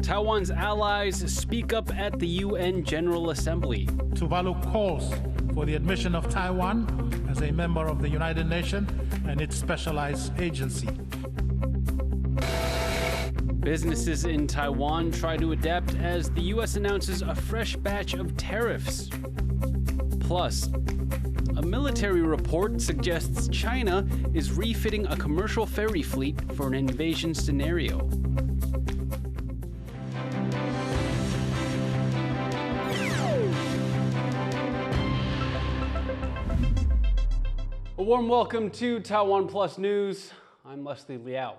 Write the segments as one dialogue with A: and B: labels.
A: Taiwan's allies speak up at the UN General Assembly.
B: Tuvalu calls for the admission of Taiwan as a member of the United Nations and its specialized agency.
A: Businesses in Taiwan try to adapt as the U.S. announces a fresh batch of tariffs. Plus, a military report suggests China is refitting a commercial ferry fleet for an invasion scenario. A warm welcome to TaiwanPlus News. I'm Leslie Liao.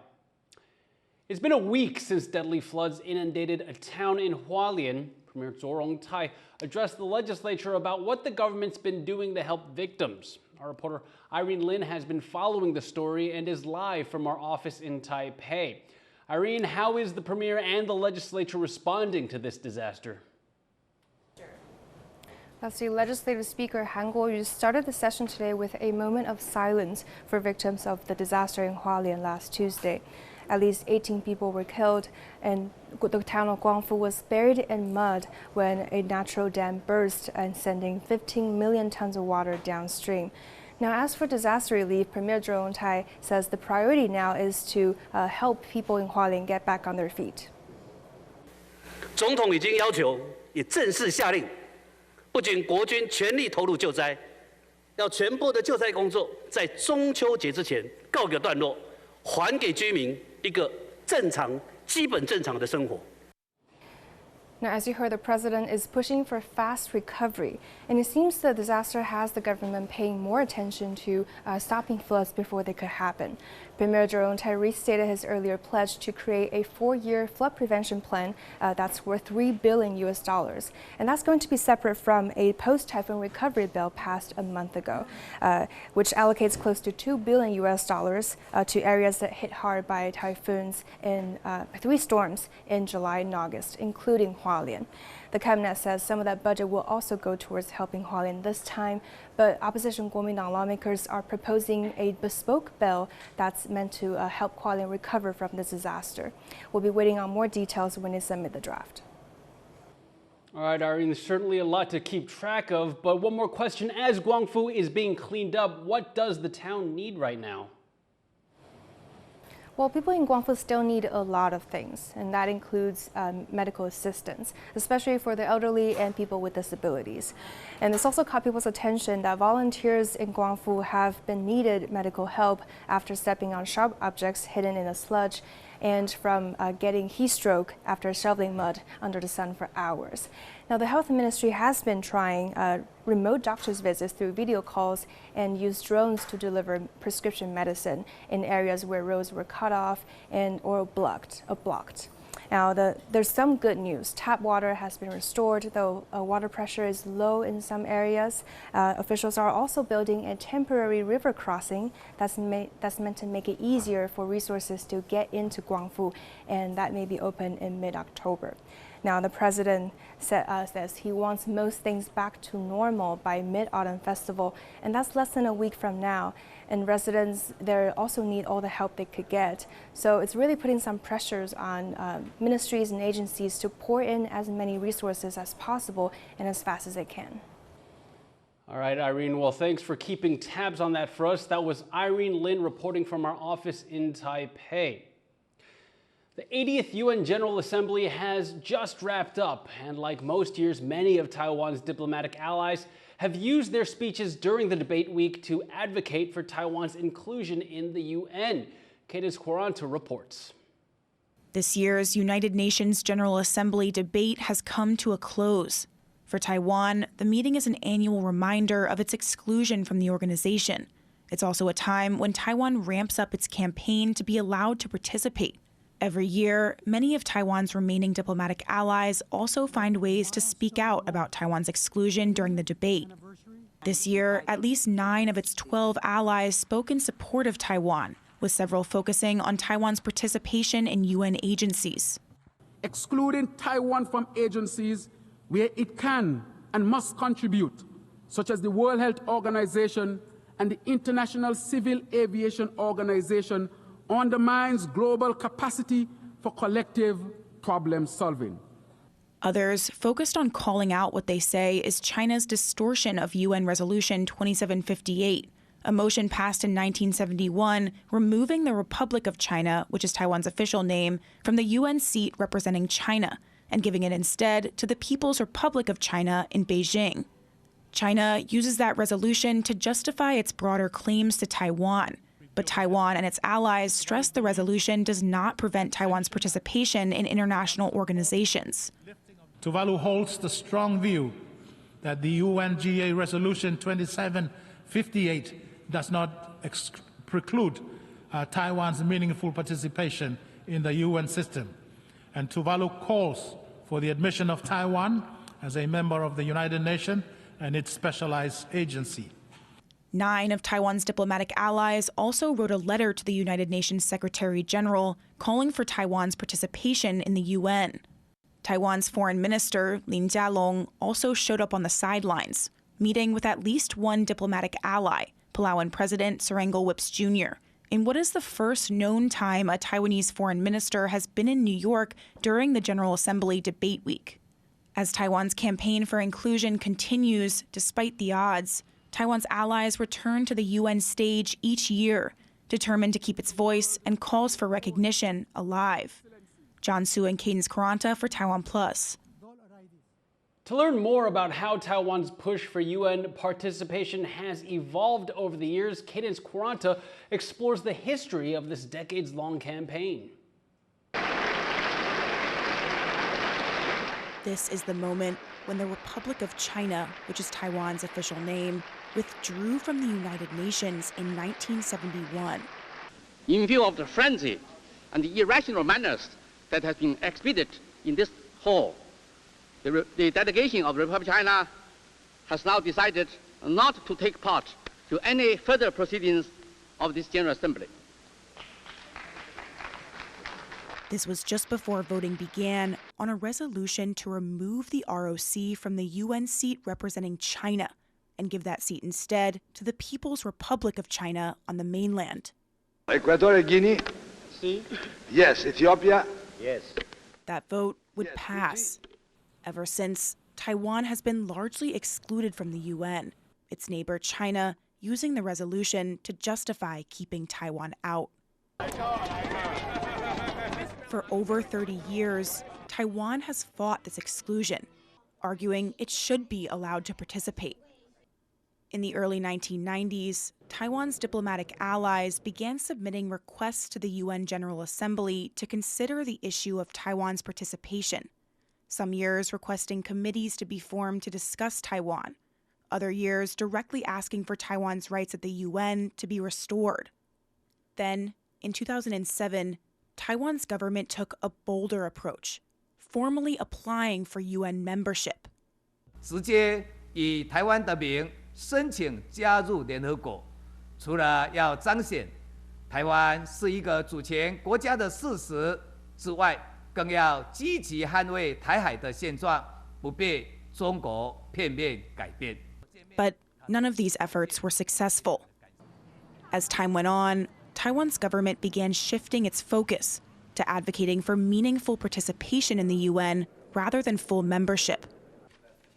A: It's been a week since deadly floods inundated a town in Hualien. Premier Cho Jung-tai addressed the legislature about what the government's been doing to help victims. Our reporter Irene Lin has been following the story and is live from our office in Taipei. Irene, how is the premier and the legislature responding to this disaster?
C: That's the Legislative Speaker Han Kuo-yu started the session today with a moment of silence for victims of the disaster in Hualien last Tuesday. At least 18 people were killed, and the town of Guangfu was buried in mud when a natural dam burst and sending 15 million tons of water downstream. Now, as for disaster relief, Premier Cho Jung-tai says the priority now is to help people in Hualien get back on their feet.
D: 总统已经要求，也正式下令。 不仅国军全力投入救灾，要全部的救灾工作在中秋节之前告个段落，还给居民一个正常、基本正常的生活。
C: Now, as you heard, the president is pushing for fast recovery, and it seems the disaster has the government paying more attention to stopping floods before they could happen. Premier Cho Jung-tai restated his earlier pledge to create a 4-year flood prevention plan that's worth $3 billion, and that's going to be separate from a post-typhoon recovery bill passed a month ago, which allocates close to $2 billion to areas that hit hard by typhoons in 3 storms in July and August, including Hualien. The cabinet says some of that budget will also go towards helping Hualien this time, but opposition Kuomintang lawmakers are proposing a bespoke bill that's meant to help Hualien recover from this disaster. We'll be waiting on more details when they submit the draft.
A: All right, Irene, there's certainly a lot to keep track of, but one more question. As Guangfu is being cleaned up, what does the town need right now?
C: Well, people in Guangfu still need a lot of things, and that includes medical assistance, especially for the elderly and people with disabilities. And this also caught people's attention that volunteers in Guangfu have been needed medical help after stepping on sharp objects hidden in the sludge and from getting heat stroke after shoveling mud under the sun for hours. Now, the health ministry has been trying remote doctor's visits through video calls and used drones to deliver prescription medicine in areas where roads were cut off or blocked. Now, there's some good news. Tap water has been restored, though water pressure is low in some areas. Officials are also building a temporary river crossing that's meant to make it easier for resources to get into Guangfu, and that may be open in mid-October. Now, the president says he wants most things back to normal by Mid-Autumn Festival, and that's less than a week from now. And residents there also need all the help they could get. So it's really putting some pressures on ministries and agencies to pour in as many resources as possible and as fast as they can.
A: All right, Irene, well, thanks for keeping tabs on that for us. That was Irene Lin reporting from our office in Taipei. The 80th UN General Assembly has just wrapped up, and like most years, many of Taiwan's diplomatic allies have used their speeches during the debate week to advocate for Taiwan's inclusion in the UN. Cadence Quaranta reports.
E: This year's United Nations General Assembly debate has come to a close. For Taiwan, the meeting is an annual reminder of its exclusion from the organization. It's also a time when Taiwan ramps up its campaign to be allowed to participate. Every year, many of Taiwan's remaining diplomatic allies also find ways to speak out about Taiwan's exclusion during the debate. This year, at least 9 of its 12 allies spoke in support of Taiwan, with several focusing on Taiwan's participation in UN agencies.
F: Excluding Taiwan from agencies where it can and must contribute, such as the World Health Organization and the International Civil Aviation Organization undermines global capacity for collective problem solving.
E: Others focused on calling out what they say is China's distortion of UN Resolution 2758, a motion passed in 1971 removing the Republic of China, which is Taiwan's official name, from the UN seat representing China and giving it instead to the People's Republic of China in Beijing. China uses that resolution to justify its broader claims to Taiwan. But Taiwan and its allies stress the resolution does not prevent Taiwan's participation in international organizations.
B: Tuvalu holds the strong view that the UNGA Resolution 2758 does not preclude Taiwan's meaningful participation in the UN system. And Tuvalu calls for the admission of Taiwan as a member of the United Nations and its specialized agency.
E: 9 of Taiwan's diplomatic allies also wrote a letter to the United Nations Secretary General calling for Taiwan's participation in the UN. Taiwan's foreign minister, Lin Jialong, also showed up on the sidelines, meeting with at least one diplomatic ally, Palawan President Serangoon Whips Jr., in what is the first known time a Taiwanese foreign minister has been in New York during the General Assembly debate week. As Taiwan's campaign for inclusion continues, despite the odds, Taiwan's allies return to the UN stage each year, determined to keep its voice and calls for recognition alive. John Su and Cadence Caranta for TaiwanPlus.
A: To learn more about how Taiwan's push for UN participation has evolved over the years, Cadence Caranta explores the history of this decades-long campaign.
E: This is the moment when the Republic of China, which is Taiwan's official name, withdrew from the United Nations in 1971.
G: In view of the frenzy and the irrational manners that has been exhibited in this hall, the delegation of the Republic of China has now decided not to take part to any further proceedings of this General Assembly.
E: This was just before voting began on a resolution to remove the ROC from the UN seat representing China and give that seat instead to the People's Republic of China on the mainland.
H: Equatorial Guinea?
G: See?
H: Yes. Ethiopia?
G: Yes.
E: That vote would pass. Ever since, Taiwan has been largely excluded from the UN, its neighbor China using the resolution to justify keeping Taiwan out. For over 30 years, Taiwan has fought this exclusion, arguing it should be allowed to participate. In the early 1990s, Taiwan's diplomatic allies began submitting requests to the UN General Assembly to consider the issue of Taiwan's participation. Some years requesting committees to be formed to discuss Taiwan, other years directly asking for Taiwan's rights at the UN to be restored. Then, in 2007, Taiwan's government took a bolder approach, formally applying for UN membership.
I: 直接以台湾的名申请加入联合国，除了要彰显台湾是一个主权国家的事实之外，更要积极捍卫台海的现状，不被中国片面改变。
E: But none of these efforts were successful. As time went on, Taiwan's government began shifting its focus to advocating for meaningful participation in the UN rather than full membership.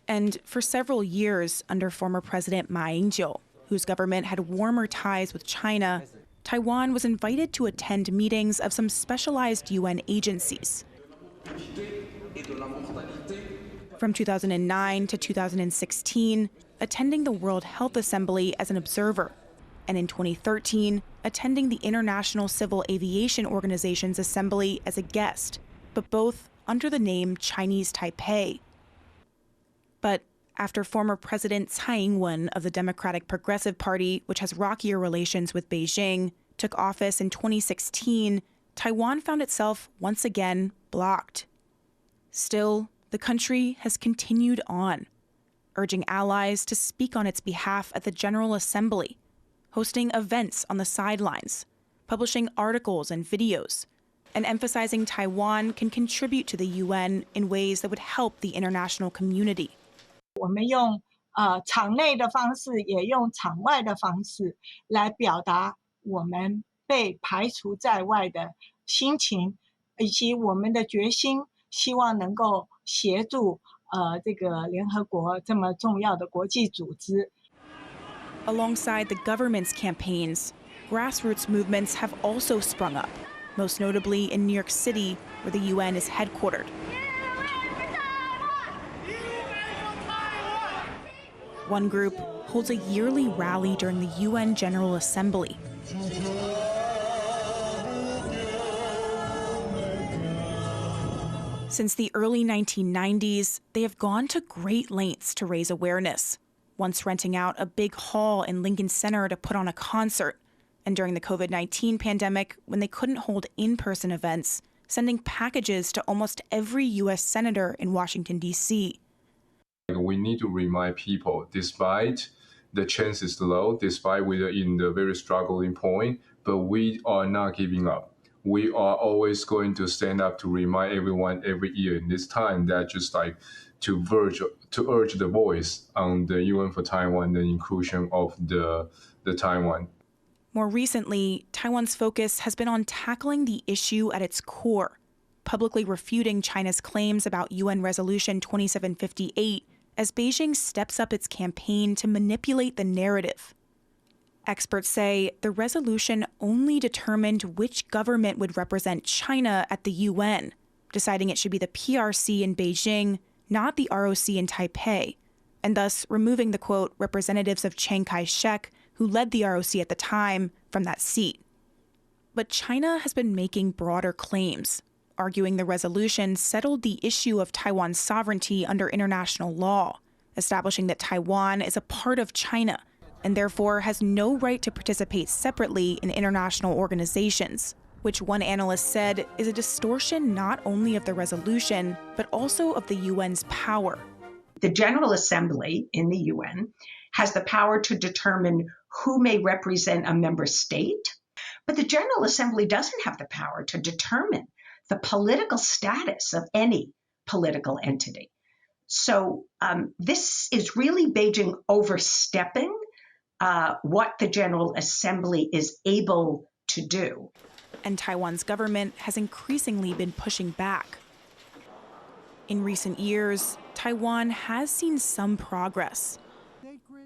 E: And for several years under former President Ma Ying-jeou, whose government had warmer ties with China, Taiwan was invited to attend meetings of some specialized UN agencies. From 2009 to 2016, attending the World Health Assembly as an observer, and in 2013, attending the International Civil Aviation Organization's assembly as a guest, but both under the name Chinese Taipei. But after former President Tsai Ing-wen of the Democratic Progressive Party, which has rockier relations with Beijing, took office in 2016, Taiwan found itself once again blocked. Still, the country has continued on, urging allies to speak on its behalf at the General Assembly, hosting events on the sidelines, publishing articles and videos, and emphasizing Taiwan can contribute to the UN in ways that would help the international community.
J: 我们用场内的方式，也用场外的方式来表达我们被排除在外的心情，以及我们的决心，希望能够协助这个联合国这么重要的国际组织。
E: Alongside the government's campaigns, grassroots movements have also sprung up, most notably in New York City, where the UN is headquartered. One group holds a yearly rally during the UN General Assembly. Since the early 1990s, they have gone to great lengths to raise awareness, once renting out a big hall in Lincoln Center to put on a concert, and during the COVID-19 pandemic, when they couldn't hold in-person events, sending packages to almost every U.S. senator in Washington, D.C.
K: We need to remind people, despite the chance is low, despite we're in the very struggling point, but we are not giving up. We are always going to stand up to remind everyone every year in this time that just like to urge the voice on the UN for Taiwan, the inclusion of the Taiwan.
E: More recently, Taiwan's focus has been on tackling the issue at its core, publicly refuting China's claims about UN Resolution 2758 as Beijing steps up its campaign to manipulate the narrative. Experts say the resolution only determined which government would represent China at the UN, deciding it should be the PRC in Beijing, not the ROC in Taipei, and thus removing the, quote, representatives of Chiang Kai-shek, who led the ROC at the time, from that seat. But China has been making broader claims, arguing the resolution settled the issue of Taiwan's sovereignty under international law, establishing that Taiwan is a part of China and therefore has no right to participate separately in international organizations, which one analyst said is a distortion not only of the resolution, but also of the UN's power.
L: The General Assembly in the UN has the power to determine who may represent a member state, but the General Assembly doesn't have the power to determine the political status of any political entity. So this is really Beijing overstepping what the General Assembly is able to do.
E: And Taiwan's government has increasingly been pushing back. In recent years, Taiwan has seen some progress.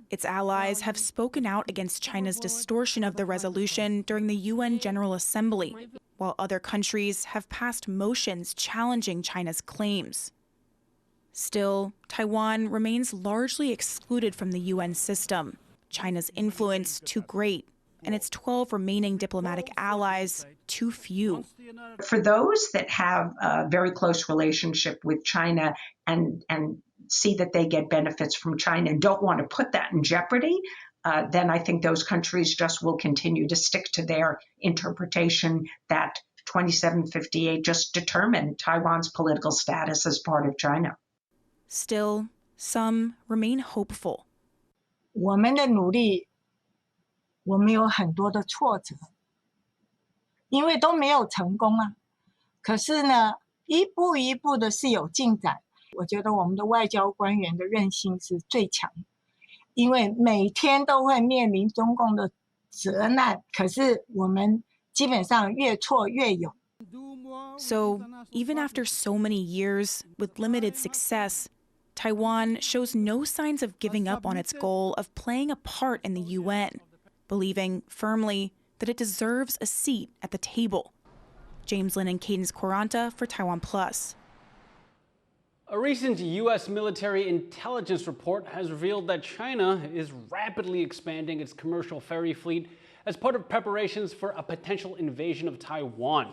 E: Its allies have spoken out against China's distortion of the resolution during the UN General Assembly, while other countries have passed motions challenging China's claims. Still, Taiwan remains largely excluded from the UN system, China's influence too great, and its 12 remaining diplomatic allies too few.
L: For those that have a very close relationship with China and see that they get benefits from China and don't want to put that in jeopardy, then I think those countries just will continue to stick to their interpretation that 2758 just determined Taiwan's political status as part of China.
E: Still, some remain hopeful.
J: 我们的努力，我们有很多的挫折，因为都没有成功啊。可是呢，一步一步的是有进展。我觉得我们的外交官员的韧性是最强，因为每天都会面临中共的责难，可是我们基本上越挫越勇。
E: So, even after so many years with limited success, Taiwan shows no signs of giving up on its goal of playing a part in the UN, believing firmly that it deserves a seat at the table. James Lin and Cadence Quaranta for TaiwanPlus.
A: A recent U.S. military intelligence report has revealed that China is rapidly expanding its commercial ferry fleet as part of preparations for a potential invasion of Taiwan.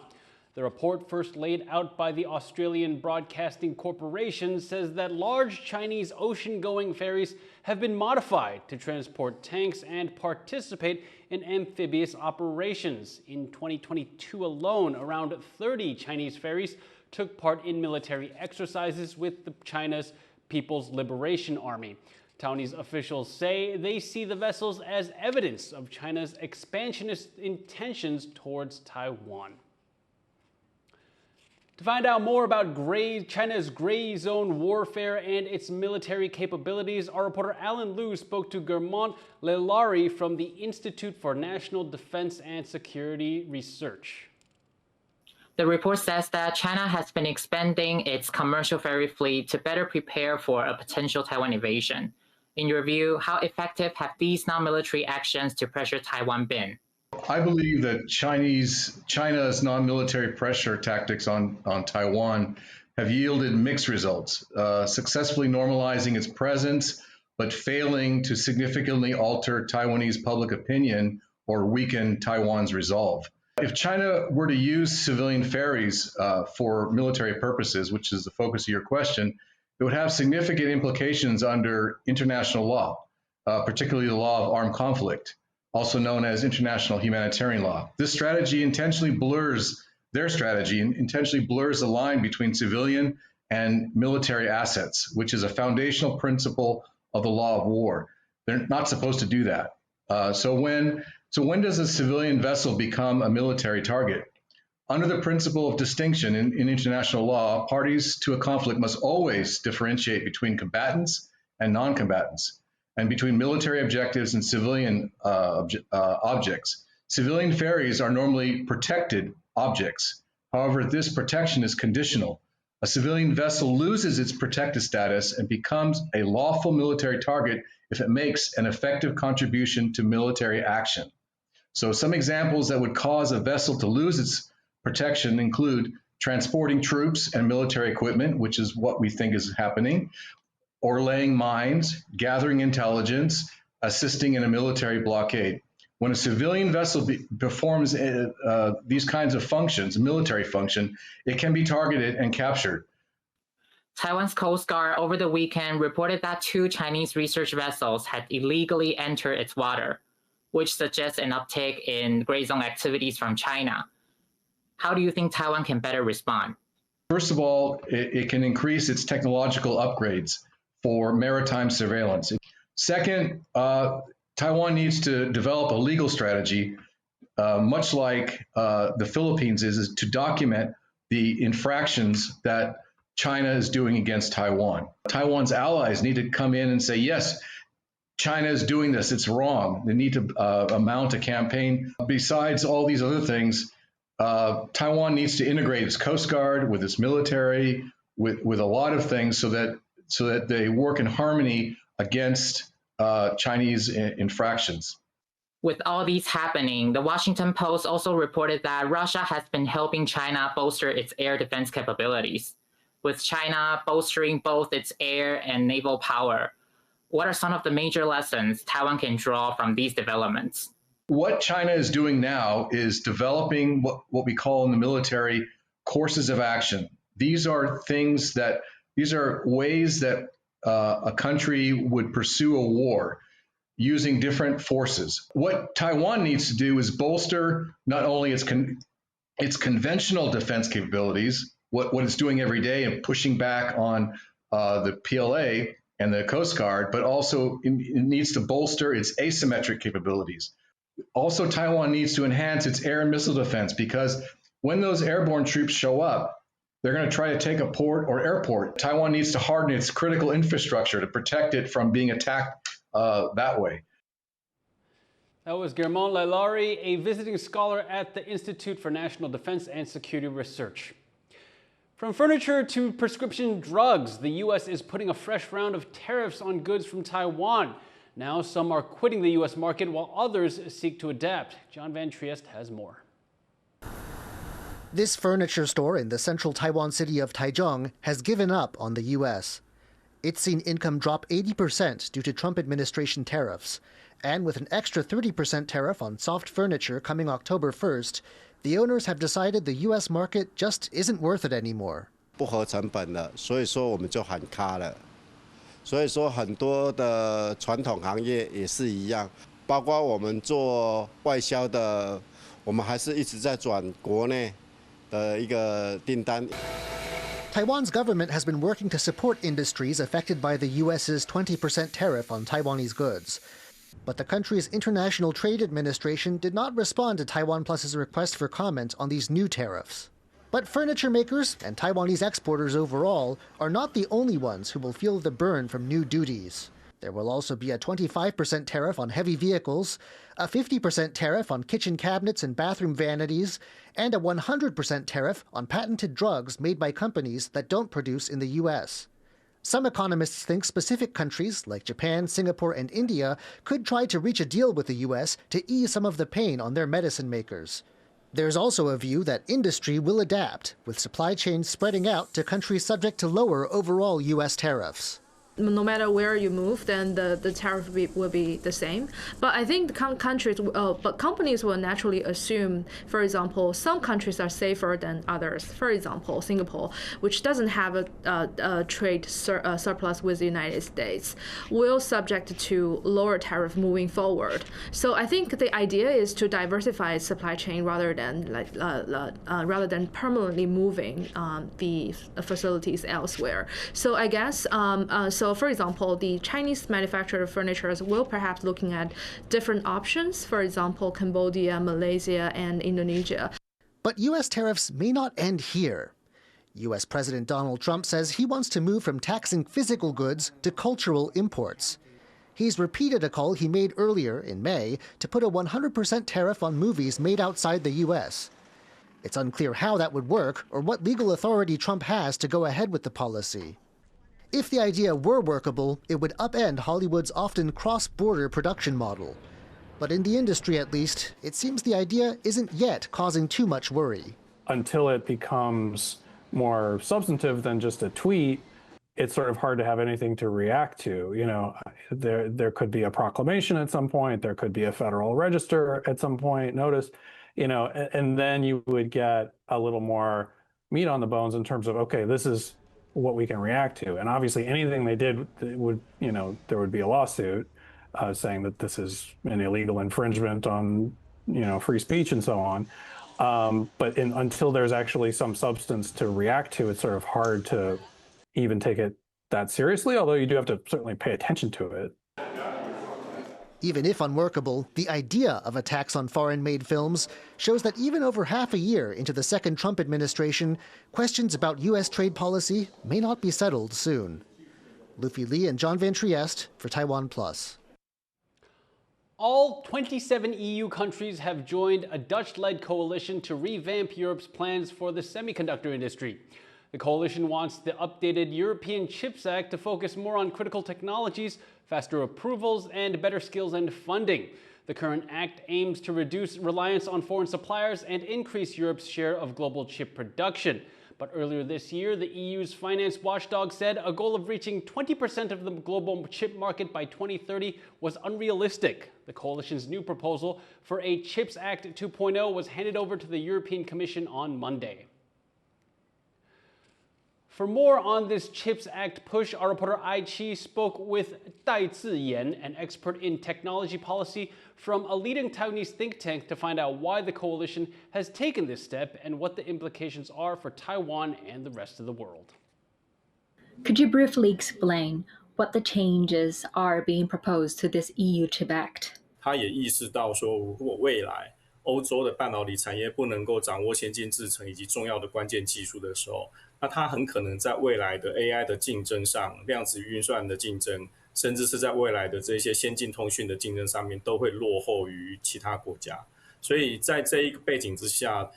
A: The report, first laid out by the Australian Broadcasting Corporation, says that large Chinese ocean-going ferries have been modified to transport tanks and participate in amphibious operations. In 2022 alone, around 30 Chinese ferries took part in military exercises with China's People's Liberation Army. Taiwanese officials say they see the vessels as evidence of China's expansionist intentions towards Taiwan. To find out more about China's gray zone warfare and its military capabilities, our reporter Alan Liu spoke to Germont Lelari from the Institute for National Defense and Security Research.
M: The report says that China has been expanding its commercial ferry fleet to better prepare for a potential Taiwan invasion. In your view, how effective have these non-military actions to pressure Taiwan been?
N: I believe that China's non-military pressure tactics on Taiwan have yielded mixed results, successfully normalizing its presence, but failing to significantly alter Taiwanese public opinion or weaken Taiwan's resolve. If China were to use civilian ferries for military purposes, which is the focus of your question, it would have significant implications under international law, particularly the law of armed conflict, also known as international humanitarian law. This strategy intentionally blurs the line between civilian and military assets, which is a foundational principle of the law of war. They're not supposed to do that. So when does a civilian vessel become a military target? Under the principle of distinction in international law, parties to a conflict must always differentiate between combatants and non-combatants, and between military objectives and civilian objects. Civilian ferries are normally protected objects. However, this protection is conditional. A civilian vessel loses its protected status and becomes a lawful military target if it makes an effective contribution to military action. So some examples that would cause a vessel to lose its protection include transporting troops and military equipment, which is what we think is happening, or laying mines, gathering intelligence, assisting in a military blockade. When a civilian vessel performs these kinds of functions, military function, it can be targeted and captured.
M: Taiwan's Coast Guard over the weekend reported that 2 Chinese research vessels had illegally entered its water, which suggests an uptick in gray zone activities from China. How do you think Taiwan can better respond?
N: First of all, it can increase its technological upgrades for maritime surveillance. Second, Taiwan needs to develop a legal strategy, much like the Philippines is to document the infractions that China is doing against Taiwan. Taiwan's allies need to come in and say, yes, China is doing this, it's wrong. They need to mount a campaign. Besides all these other things, Taiwan needs to integrate its Coast Guard with its military, with a lot of things so that they work in harmony against Chinese infractions.
M: With all these happening, the Washington Post also reported that Russia has been helping China bolster its air defense capabilities, with China bolstering both its air and naval power. What are some of the major lessons Taiwan can draw from these developments?
N: What China is doing now is developing what we call in the military courses of action. These are ways that a country would pursue a war using different forces. What Taiwan needs to do is bolster not only its conventional defense capabilities, what it's doing every day and pushing back on the PLA and the Coast Guard, but also it needs to bolster its asymmetric capabilities. Also, Taiwan needs to enhance its air and missile defense, because when those airborne troops show up, they're going to try to take a port or airport. Taiwan needs to harden its critical infrastructure to protect it from being attacked that way.
A: That was Germont Lelari, a visiting scholar at the Institute for National Defense and Security Research. From furniture to prescription drugs, the U.S. is putting a fresh round of tariffs on goods from Taiwan. Now some are quitting the U.S. market while others seek to adapt. John Van Triest has more.
O: This furniture store in the central Taiwan city of Taichung has given up on the U.S. It's seen income drop 80% due to Trump administration tariffs. And with an extra 30% tariff on soft furniture coming October 1st, the owners have decided the U.S. market just isn't worth it anymore.
P: 不合成本了，所以说我们就喊卡了。所以说很多的传统行业也是一样，包括我们做外销的，我们还是一直在转国内的一个订单。
O: Taiwan's government has been working to support industries affected by the U.S.'s 20% tariff on Taiwanese goods. But the country's International Trade Administration did not respond to TaiwanPlus's request for comment on these new tariffs. But furniture makers and Taiwanese exporters overall are not the only ones who will feel the burn from new duties. There will also be a 25% tariff on heavy vehicles, a 50% tariff on kitchen cabinets and bathroom vanities, and a 100% tariff on patented drugs made by companies that don't produce in the U.S. Some economists think specific countries like Japan, Singapore, and India could try to reach a deal with the U.S. to ease some of the pain on their medicine makers. There's also a view that industry will adapt, with supply chains spreading out to countries subject to lower overall U.S. tariffs.
Q: No matter where you move, then the tariff will be the same. But I think but companies will naturally assume, for example, some countries are safer than others. For example, Singapore, which doesn't have a trade surplus with the United States, will subject to lower tariff moving forward. So I think the idea is to diversify supply chain rather than permanently moving the facilities elsewhere. So I guess So, for example, the Chinese manufactured furniture will perhaps looking at different options, for example, Cambodia, Malaysia, and Indonesia.
O: But U.S. tariffs may not end here. U.S. President Donald Trump says he wants to move from taxing physical goods to cultural imports. He's repeated a call he made earlier in May to put a 100% tariff on movies made outside the U.S. It's unclear how that would work or what legal authority Trump has to go ahead with the policy. If the idea were workable, it would upend Hollywood's often cross-border production model. But in the industry, at least, it seems the idea isn't yet causing too much worry.
R: Until it becomes more substantive than just a tweet, it's sort of hard to have anything to react to. You know, there could be a proclamation at some point, there could be a Federal Register at some point, notice, you know, and then you would get a little more meat on the bones in terms of, okay, this is what we can react to. And obviously anything they did would, you know, there would be a lawsuit saying that this is an illegal infringement on, you know, free speech and so on. But until there's actually some substance to react to, it's sort of hard to even take it that seriously, although you do have to certainly pay attention to it.
O: Even if unworkable, the idea of a tax on foreign-made films shows that even over half a year into the second Trump administration, questions about U.S. trade policy may not be settled soon. Luffy Li and John Van Trieste for TaiwanPlus.
A: All 27 EU countries have joined a Dutch-led coalition to revamp Europe's plans for the semiconductor industry. The coalition wants the updated European Chips Act to focus more on critical technologies, faster approvals, and better skills and funding. The current act aims to reduce reliance on foreign suppliers and increase Europe's share of global chip production. But earlier this year, the EU's finance watchdog said a goal of reaching 20% of the global chip market by 2030 was unrealistic. The coalition's new proposal for a Chips Act 2.0 was handed over to the European Commission on Monday. For more on this CHIPS Act push, our reporter Ai Chi spoke with Dai Ziyan, an expert in technology policy from a leading Taiwanese think tank, to find out why the coalition has taken this step and what the implications are for Taiwan and the rest of the world.
S: Could you briefly explain what the changes are being proposed to this EU CHIPS Act?
T: 他也意识到说，如果未来欧洲的半导体产业不能够掌握先进制程以及重要的关键技术的时候，那它很可能在未来的 AI 的竞争上、量子运算的竞争，甚至是在未来的这些先进通讯的竞争上面，都会落后于其他国家。所以在这一个背景之下，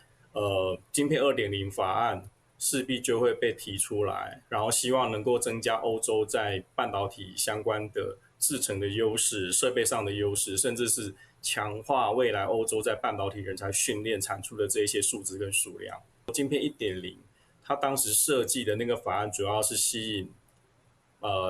T: 晶片 2.0 法案势必就会被提出来，然后希望能够增加欧洲在半导体相关的制程的优势、设备上的优势，甚至是强化未来欧洲在半导体人才训练产出的这一些数值跟数量。晶片 1.0 它当时设计的那个法案主要是吸引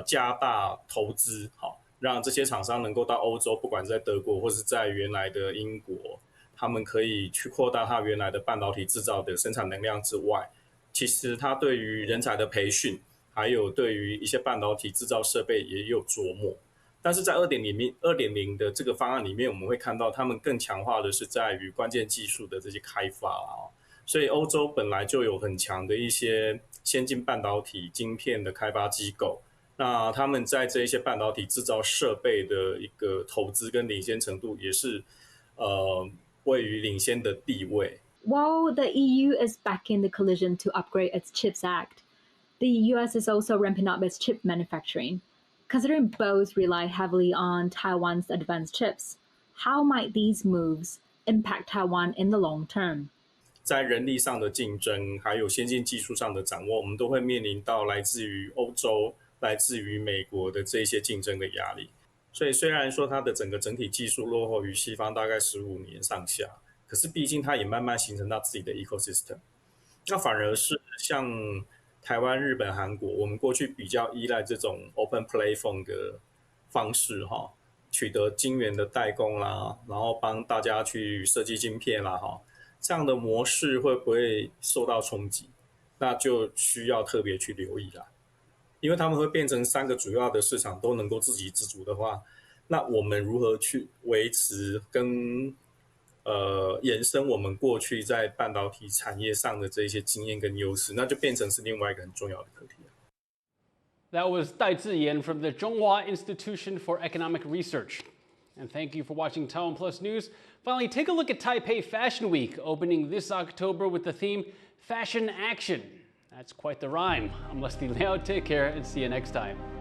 T: 加大投资，好，让这些厂商能够到欧洲，不管是在德国或是在原来的英国，他们可以去扩大它原来的半导体制造的生产能量之外，其实它对于人才的培训，还有对于一些半导体制造设备也有琢磨。但是在 2.0 的这个方案里面，我们会看到他们更强化的是在于关键技术的这些开发啊。所以欧洲本来就有很强的一些先进半导体晶片的开发机构，那他们在这一些半导体制造设备的一个投资跟领先程度也是位于领先的地位。
S: While the EU is backing the coalition to upgrade its CHIPS Act, the US is also ramping up its chip manufacturing. Considering both rely heavily on Taiwan's advanced chips, how might these moves impact Taiwan in the long term?
T: 在人力上的竞争，还有先进技术上的掌握，我们都会面临到来自于欧洲、来自于美国的这些竞争的压力。所以虽然说它的整体技术落后于西方大概15年上下，可是毕竟它也慢慢形成它自己的 ecosystem。那反而是像台湾、日本、韩国，我们过去比较依赖这种 open platform 的方式哈，取得晶圆的代工啦，然后帮大家去设计晶片啦哈。这样的模式会不会受到冲击？那就需要特别去留意啦。因为他们会变成3个主要的市场都能够自给自足的话，那我们如何去维持跟延伸我们过去在半导体产业上的这些经验跟优势，那就变成是另外一个很重要的课题。
A: That was Dai Ziyan from the Zhonghua Institution for Economic Research. And thank you for watching TaiwanPlus News. Finally, take a look at Taipei Fashion Week, opening this October with the theme Fashion Action. That's quite the rhyme. I'm Leslie Liao. Take care and see you next time.